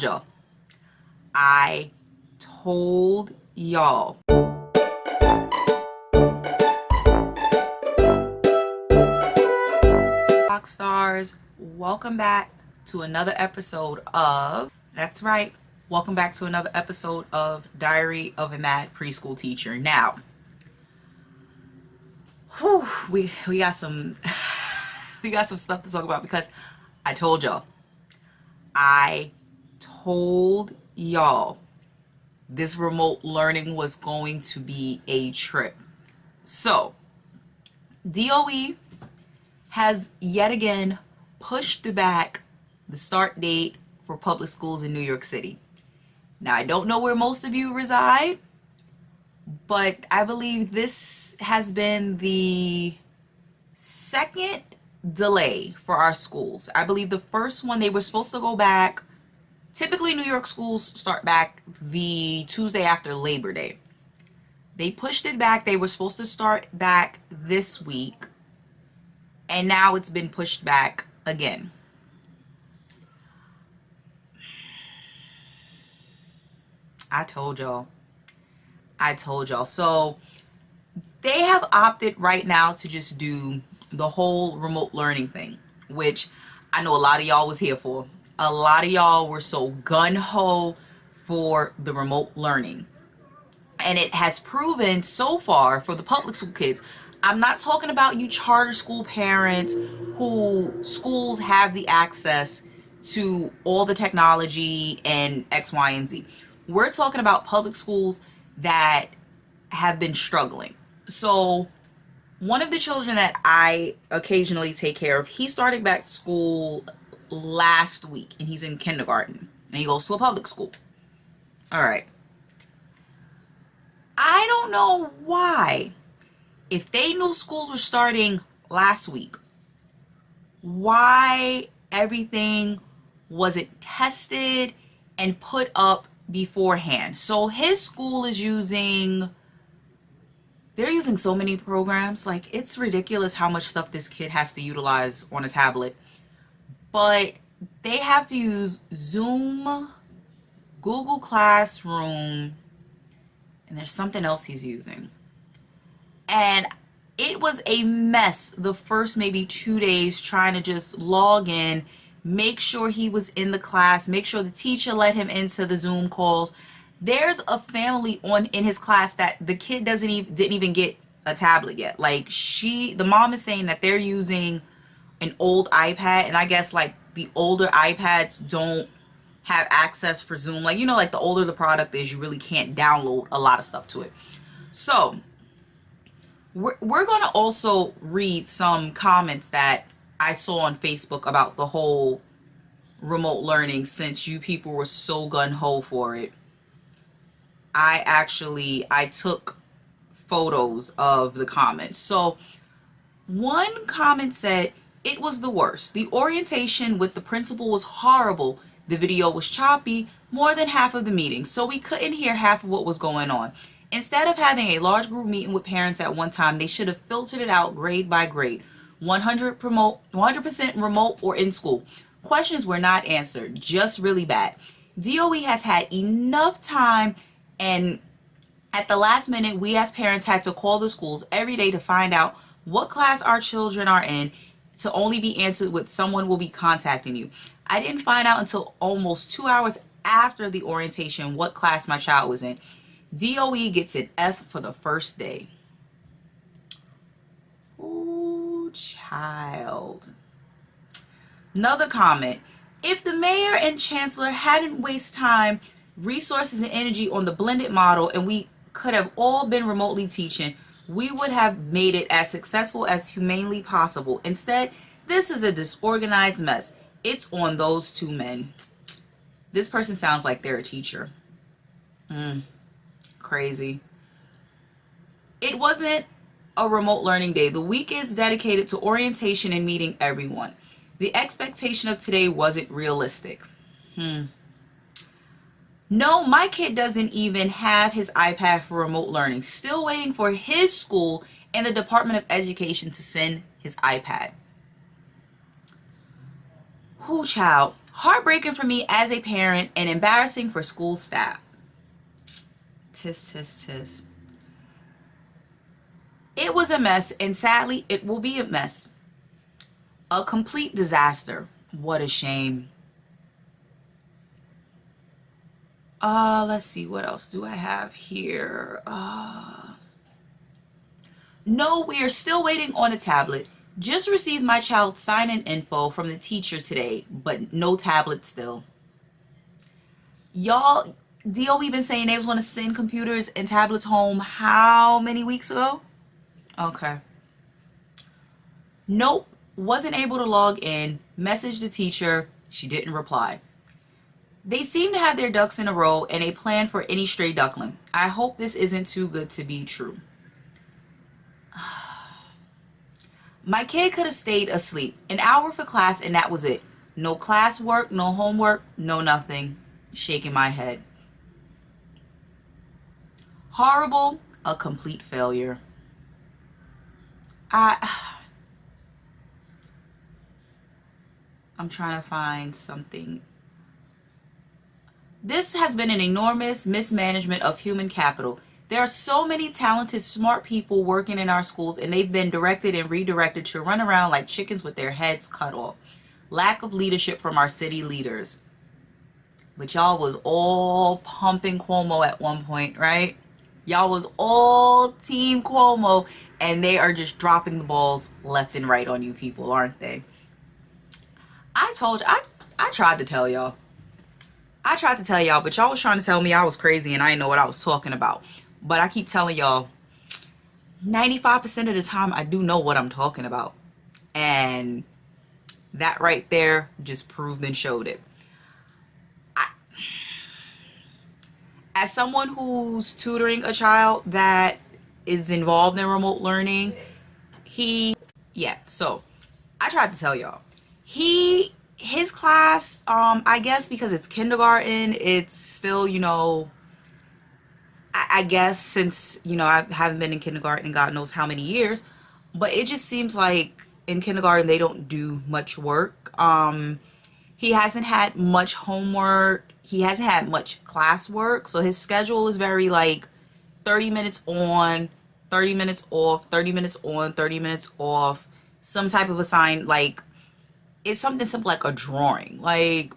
told y'all. I told y'all. Rock stars, welcome back to another episode of, that's right, welcome back to another episode of Diary of a Mad Preschool Teacher. Now, we got some we got some stuff to talk about because I told y'all. I told y'all this remote learning was going to be a trip. So, DOE has yet again pushed back the start date for public schools in New York City. Now, I don't know where most of you reside, but I believe this has been the second delay for our schools. I believe the first one, they were supposed to go back. Typically, New York schools start back the Tuesday after Labor Day. They pushed it back. They were supposed to start back this week, and now it's been pushed back again. I told y'all. So they have opted right now to just do the whole remote learning thing, which I know a lot of y'all was here for. A lot of y'all were so gun-ho for the remote learning. And it has proven so far for the public school kids. I'm not talking about you charter school parents who schools have the access to all the technology and X, Y, and Z. We're talking about public schools that have been struggling. So one of the children that I occasionally take care of, he started back to school last week and he's in kindergarten and he goes to a public school. All right. I don't know why, if they knew schools were starting last week, why everything wasn't tested and put up beforehand. So his school is they're using so many programs. Like, it's ridiculous how much stuff this kid has to utilize on a tablet. But they have to use Zoom, Google Classroom, and there's something else he's using. And it was a mess the first maybe 2 days trying to just log in, make sure he was in the class, make sure the teacher let him into the Zoom calls. There's a family in his class that the kid didn't even get a tablet yet. Like, the mom is saying that they're using an old iPad, and I guess like the older iPads don't have access for Zoom. Like, you know, like the older the product is, you really can't download a lot of stuff to it. So we're going to also read some comments that I saw on Facebook about the whole remote learning, since you people were so gun-ho for it. I took photos of the comments. So one comment said, "It was the worst. The orientation with the principal was horrible. The video was choppy more than half of the meeting, so we couldn't hear half of what was going on. Instead of having a large group meeting with parents at one time, they should have filtered it out grade by grade. 100% remote or in school. Questions were not answered. Just really bad. DOE has had enough time, and at the last minute, we as parents had to call the schools every day to find out what class our children are in, to only be answered with someone will be contacting you. I didn't find out until almost 2 hours after the orientation what class my child was in. DOE gets an F for the first day." Ooh, child. Another comment: "If the mayor and chancellor hadn't wasted time, resources, and energy on the blended model, and we could have all been remotely teaching, we would have made it as successful as humanly possible. Instead, this is a disorganized mess. It's on those two men." This person sounds like they're a teacher. Crazy. "It wasn't a remote learning day. The week is dedicated to orientation and meeting everyone. The expectation of today wasn't realistic." "No, my kid doesn't even have his iPad for remote learning. Still waiting for his school and the Department of Education to send his iPad." Who, child? Heartbreaking for me as a parent and embarrassing for school staff. Tis, tis, tis. It was a mess, and sadly, it will be a mess. A complete disaster. What a shame. Let's see, what else do I have here? No, we are still waiting on a tablet. Just received my child's sign-in info from the teacher today, but no tablet still. Y'all, DOE been saying they was going to send computers and tablets home how many weeks ago? Okay. Nope, wasn't able to log in, messaged the teacher, she didn't reply. They seem to have their ducks in a row and a plan for any stray duckling. I hope this isn't too good to be true. My kid could have stayed asleep. An hour for class and that was it. No classwork, no homework, no nothing. Shaking my head. Horrible, a complete failure. I'm trying to find something. This has been an enormous mismanagement of human capital. There are so many talented, smart people working in our schools, and they've been directed and redirected to run around like chickens with their heads cut off. Lack of leadership from our city leaders. But y'all was all pumping Cuomo at one point, right? Y'all was all Team Cuomo, and they are just dropping the balls left and right on you people, aren't they? I told you, I tried to tell y'all. I tried to tell y'all, but y'all was trying to tell me I was crazy and I didn't know what I was talking about. But I keep telling y'all, 95% of the time I do know what I'm talking about. And that right there just proved and showed it. As someone who's tutoring a child that is involved in remote learning, so I tried to tell y'all. His class, I guess because it's kindergarten, it's still, I guess since, I haven't been in kindergarten in God knows how many years, but it just seems like in kindergarten they don't do much work. He hasn't had much homework. He hasn't had much classwork. So his schedule is very like 30 minutes on, 30 minutes off, 30 minutes on, 30 minutes off, some type of like, it's something simple like a drawing. Like,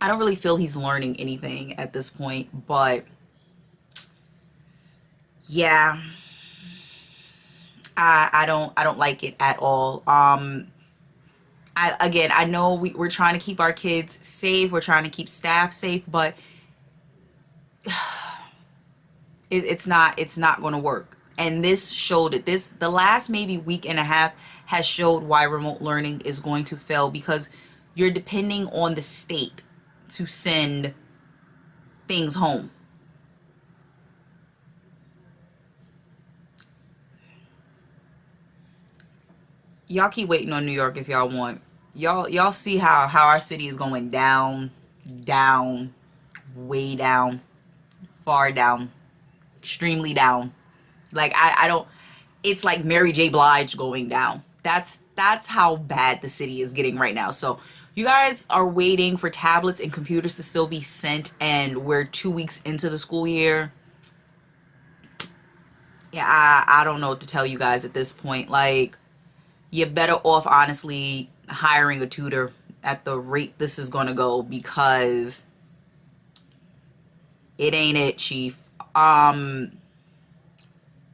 I don't really feel he's learning anything at this point, but yeah, I don't like it at all. I know we're trying to keep our kids safe. We're trying to keep staff safe, but it's not going to work. And this showed it. The last maybe week and a half has showed why remote learning is going to fail, because you're depending on the state to send things home. Y'all keep waiting on New York if y'all want. Y'all see how our city is going down, way down, far down, extremely down. Like I don't, it's like Mary J. Blige going down. That's how bad the city is getting right now. So you guys are waiting for tablets and computers to still be sent, and we're 2 weeks into the school year. Yeah, I don't know what to tell you guys at this point. Like, you're better off honestly hiring a tutor at the rate this is gonna go, because it ain't it, chief.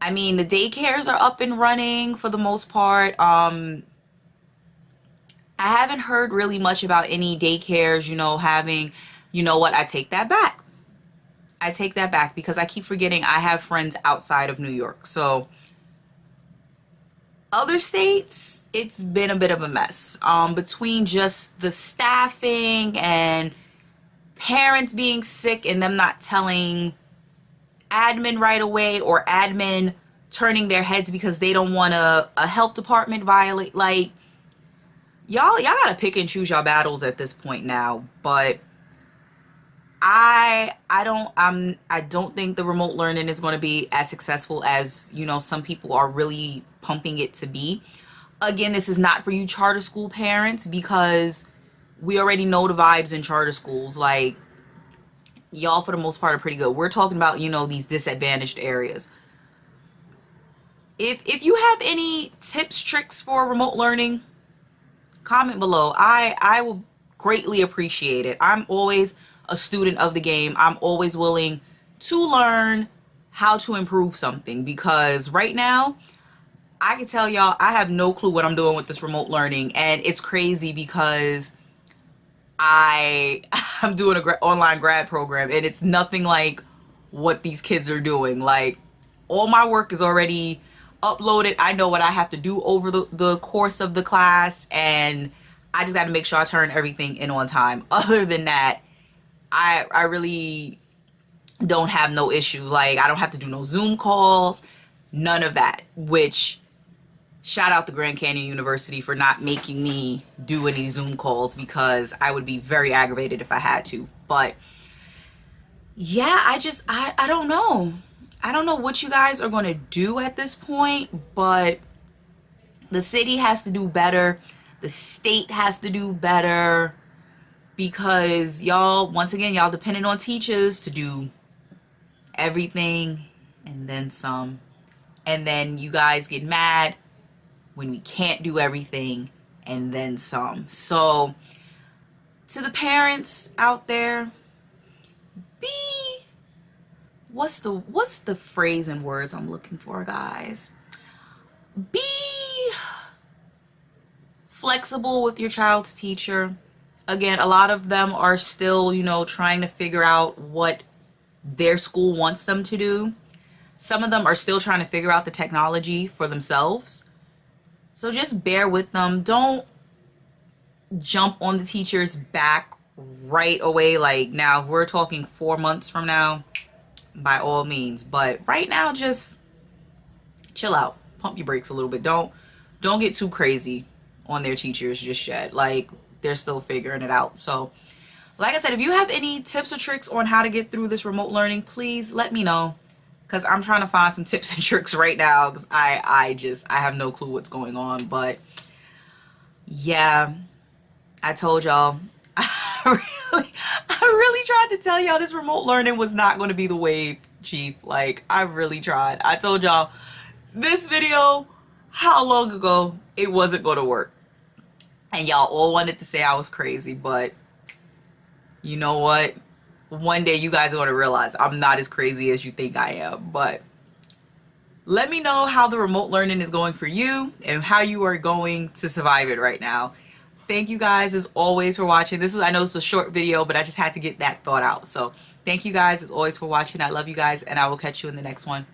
I mean, the daycares are up and running for the most part. I haven't heard really much about any daycares, having, I take that back. I take that back because I keep forgetting I have friends outside of New York. So other states, it's been a bit of a mess. Between just the staffing and parents being sick and them not telling admin right away, or admin turning their heads because they don't want a health department violate. Like, y'all gotta pick and choose your battles at this point now. But I don't think the remote learning is going to be as successful as some people are really pumping it to be. Again, this is not for you charter school parents, because We already know the vibes in charter schools. Like, y'all for the most part are pretty good. We're talking about, you know, these disadvantaged areas. If you have any tips, tricks for remote learning, comment below. I will greatly appreciate it. I'm always a student of the game. I'm always willing to learn how to improve something, because right now I can tell y'all I have no clue what I'm doing with this remote learning, and it's crazy because I'm doing a online grad program, and it's nothing like what these kids are doing. Like, all my work is already uploaded. I know what I have to do over the course of the class, and I just got to make sure I turn everything in on time. Other than that, I really don't have no issues. Like, I don't have to do no Zoom calls, none of that, which shout out to Grand Canyon University for not making me do any Zoom calls, because I would be very aggravated if I had to. But yeah, I don't know. I don't know what you guys are going to do at this point, but the city has to do better. The state has to do better, because y'all, once again, y'all dependent on teachers to do everything and then some. And then you guys get mad when we can't do everything and then some. So to the parents out there, what's the phrase and words I'm looking for, guys? Be flexible with your child's teacher. Again, a lot of them are still, you know, trying to figure out what their school wants them to do. Some of them are still trying to figure out the technology for themselves. So just bear with them. Don't jump on the teacher's back right away. Like, now, if we're talking 4 months from now, by all means. But right now, just chill out. Pump your brakes a little bit. Don't get too crazy on their teachers just yet. Like, they're still figuring it out. So, like I said, if you have any tips or tricks on how to get through this remote learning, please let me know, because I'm trying to find some tips and tricks right now, because I have no clue what's going on. But yeah, I told y'all, I really tried to tell y'all this remote learning was not going to be the wave, Chief. Like, I really tried. I told y'all this video how long ago it wasn't going to work, and y'all all wanted to say I was crazy. But you know what? One day you guys are going to realize I'm not as crazy as you think I am. But let me know how the remote learning is going for you and how you are going to survive it right now. Thank you guys as always for watching. I know it's a short video, but I just had to get that thought out. So thank you guys as always for watching. I love you guys, and I will catch you in the next one.